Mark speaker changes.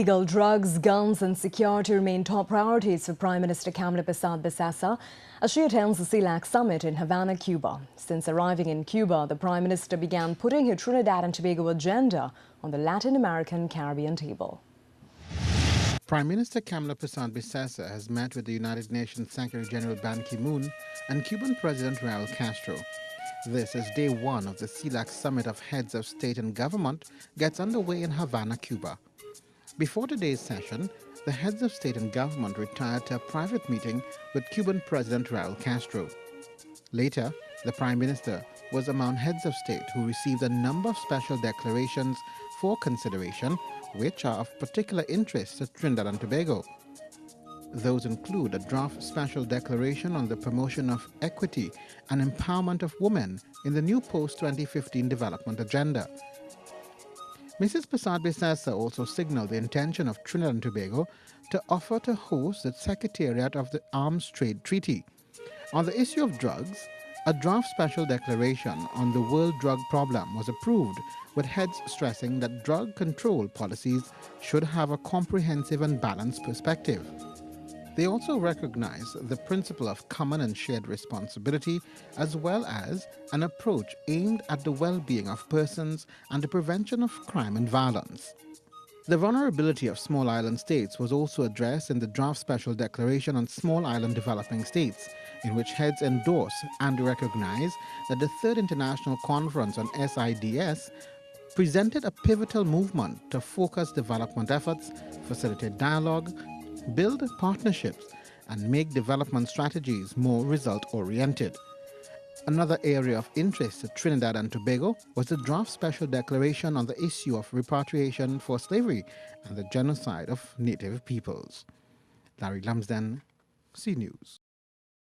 Speaker 1: Illegal drugs, guns and security remain top priorities for Prime Minister cuba2 as she attends the CELAC summit in Havana, Cuba. Since arriving in Cuba, the Prime Minister began putting her Trinidad and Tobago agenda on the Latin American Caribbean table.
Speaker 2: Prime Minister cuba2 has met with the United Nations Secretary General Ban Ki-moon and Cuban President Raul Castro. This is day one of the CELAC Summit of Heads of State and Government gets underway in Havana, Cuba. Before today's session, the heads of state and government retired to a private meeting with Cuban President Raul Castro. Later, the Prime Minister was among heads of state who received a number of special declarations for consideration, which are of particular interest to Trinidad and Tobago. Those include a draft special declaration on the promotion of equity and empowerment of women in the new post-2015 development agenda. Mrs. cuba2 also signaled the intention of Trinidad and Tobago to offer to host the Secretariat of the Arms Trade Treaty. On the issue of drugs, a draft special declaration on the world drug problem was approved, with heads stressing that drug control policies should have a comprehensive and balanced perspective. They also recognize the principle of common and shared responsibility, as well as an approach aimed at the well-being of persons and the prevention of crime and violence. The vulnerability of small island states was also addressed in the draft special declaration on small island developing states, in which heads endorse and recognize that the Third International Conference on SIDS presented a pivotal movement to focus development efforts, facilitate dialogue, build partnerships, and make development strategies more result-oriented. Another area of interest to Trinidad and Tobago was the draft special declaration on the issue of repatriation for slavery and the genocide of native peoples. Larry Lumsden, CNews.